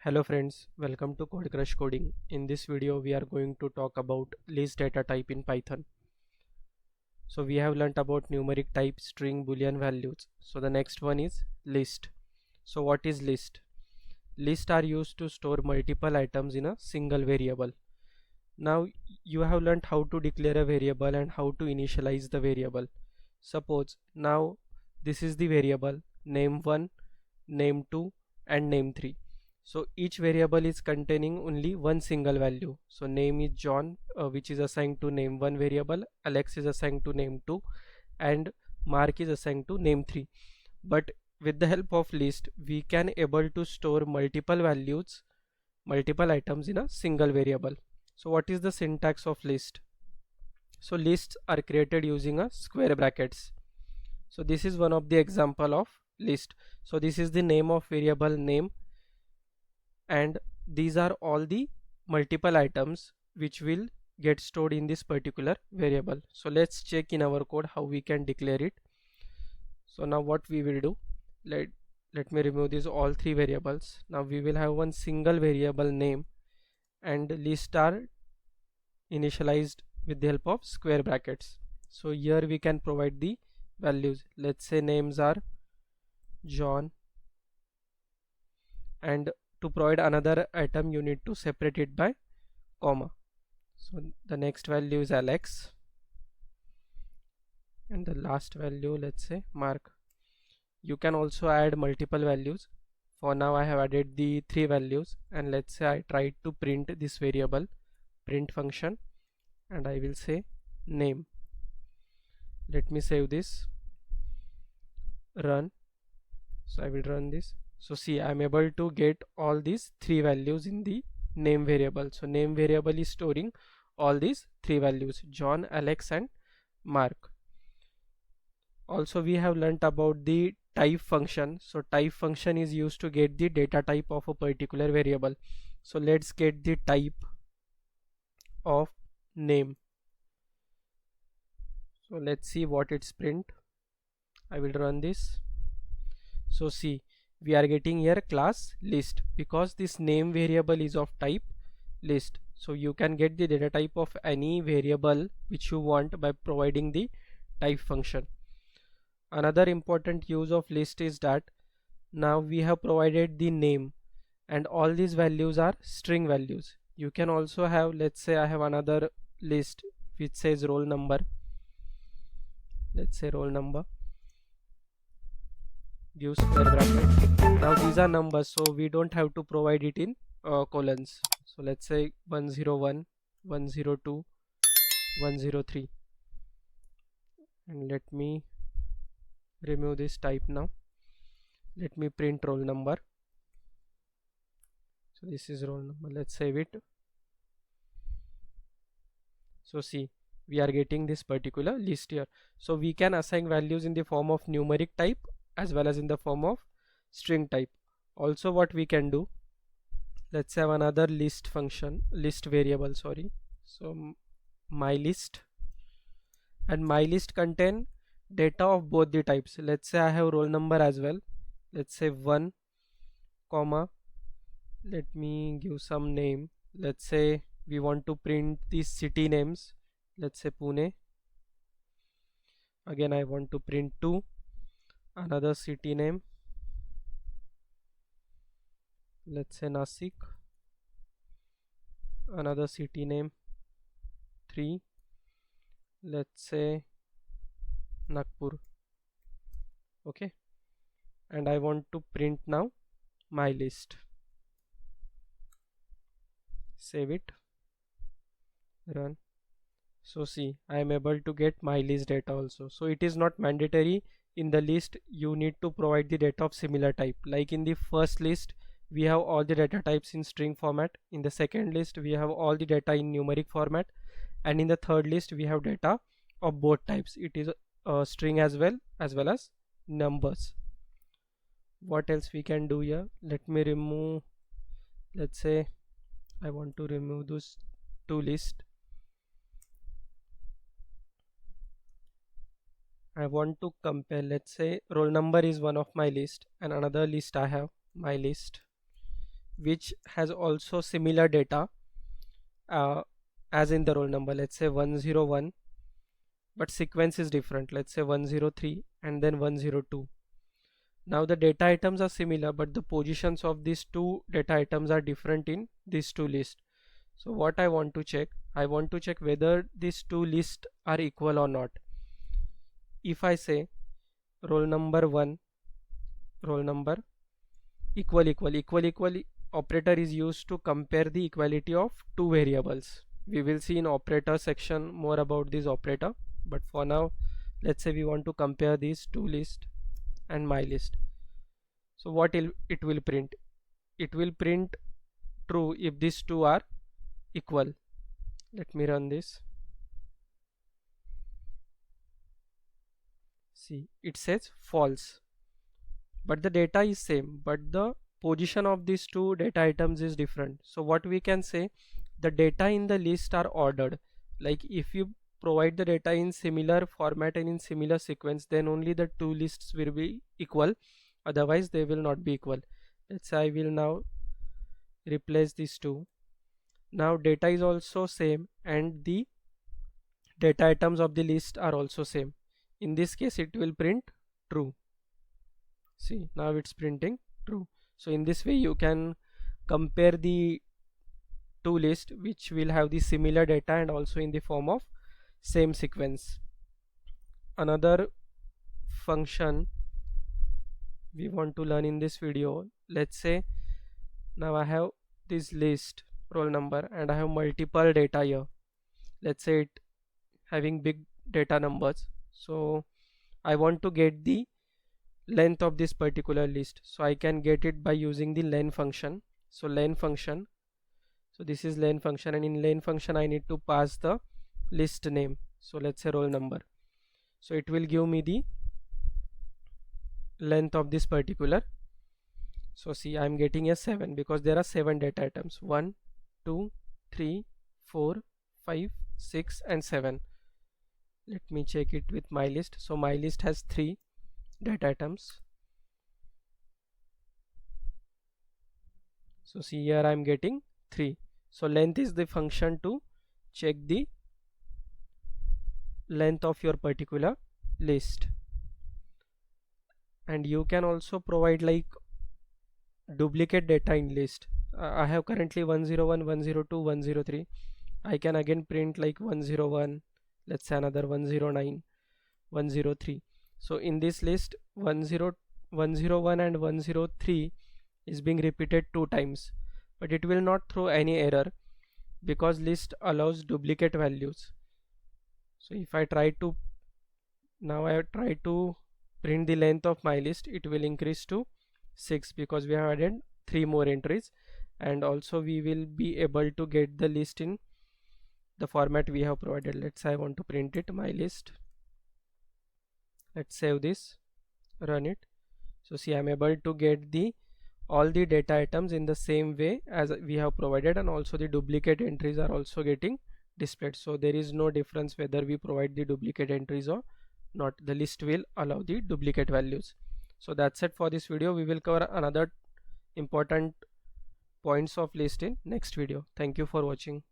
Hello friends, welcome to Code Crush Coding. In this video we are going to talk about list data type in Python. So we have learnt about numeric type, string, boolean values. So the next one is list. So what is list? Lists are used to store multiple items in a single variable. Now you have learnt how to declare a variable and how to initialize the variable. Suppose now this is the variable name1, name2 and name3. So each variable is containing only one single value. So name is John, which is assigned to name1 variable, Alex is assigned to name2 and Mark is assigned to name3. But with the help of list we can able to store multiple values, multiple items in a single variable. So what is the syntax of list? So lists are created using a square brackets. So this is one of the example of list. So this is the name of variable name, and these are all the multiple items which will get stored in this particular variable. So let's check in our code how we can declare it. So now what we will do, let me remove these all three variables. Now we will have one single variable name, and list are initialized with the help of square brackets. So here we can provide the values. Let's say names are John, and to provide another item you need to separate it by comma. So the next value is Alex, and the last value, let's say Mark. You can also add multiple values. For now I have added the three values, and let's say I try to print this variable, print function, and I will say name. Let me save this, run. So I will run this. So see, I am able to get all these three values in the name variable. So name variable is storing all these three values, John, Alex and Mark. Also we have learnt about the type function. So type function is used to get the data type of a particular variable. So let's get the type of name. So let's see what it's print. I will run this. So see, we are getting here class list because this name variable is of type list. So you can get the data type of any variable which you want by providing the type function. Another important use of list is that now we have provided the name, and all these values are string values. You can also have, let's say I have another list which says roll number. Let's say roll number, give square bracket. Now these are numbers, so we don't have to provide it in colons. So let's say 101, 102, 103, and let me remove this type. Now let me print roll number. So this is roll number. Let's save it. So see, we are getting this particular list here. So we can assign values in the form of numeric type as well as in the form of string type. Also what we can do, let's have another list function, list variable, sorry. So my list, and my list contain data of both the types. Let's say I have roll number as well. Let's say 1 comma, let me give some name. Let's say we want to print these city names. Let's say Pune. Again I want to print 2, another city name, let's say Nasik, another city name 3, let's say Nagpur. Okay, and I want to print now my list. Save it, run. So see, I am able to get my list data also. So it is not mandatory in the list you need to provide the data of similar type. Like in the first list we have all the data types in string format, in the second list we have all the data in numeric format, and in the third list we have data of both types. It is a string as well as numbers. What else we can do here? Let me remove, let's say I want to remove those two lists. I want to compare, let's say roll number is one of my list and another list I have my list which has also similar data as in the roll number. Let's say 101, but sequence is different. Let's say 103 and then 102. Now the data items are similar, but the positions of these two data items are different in these two lists. So what I want to check whether these two lists are equal or not. If I say roll number 1, roll number equal operator is used to compare the equality of two variables. We will see in operator section more about this operator, but for now let's say we want to compare these two lists and my list. So what it will print? It will print true if these two are equal. Let me run this. See, it says false, but the data is same, but the position of these two data items is different. So what we can say, the data in the list are ordered. Like if you provide the data in similar format and in similar sequence, then only the two lists will be equal, otherwise they will not be equal. Let's say I will now replace these two. Now data is also same and the data items of the list are also same. In this case it will print true. See, now it's printing true. So in this way you can compare the two lists which will have the similar data and also in the form of same sequence. Another function we want to learn in this video, let's say now I have this list roll number and I have multiple data here. Let's say it having big data numbers, so I want to get the length of this particular list. So I can get it by using the len function. So len function, so this is len function, and in len function I need to pass the list name. So let's say roll number. So it will give me the length of this particular. So see, I'm getting a 7 because there are 7 data items, 1 2 3 4 5 6 and 7. Let me check it with my list. So my list has 3 data items. So see, here I'm getting 3. So length is the function to check the length of your particular list. And you can also provide like duplicate data in list. I have currently 101, 102, 103. I can again print like 101, let's say another 109, 103. So in this list 101 and 103 is being repeated 2 times, but it will not throw any error because list allows duplicate values. So if I try to print the length of my list, it will increase to 6 because we have added 3 more entries, and also we will be able to get the list in the format we have provided. Let's say I want to print it, my list. Let's save this, run it. So see, I'm able to get all the data items in the same way as we have provided, and also the duplicate entries are also getting displayed. So there is no difference whether we provide the duplicate entries or not. The list will allow the duplicate values. So that's it for this video. We will cover another important points of list in next video. Thank you for watching.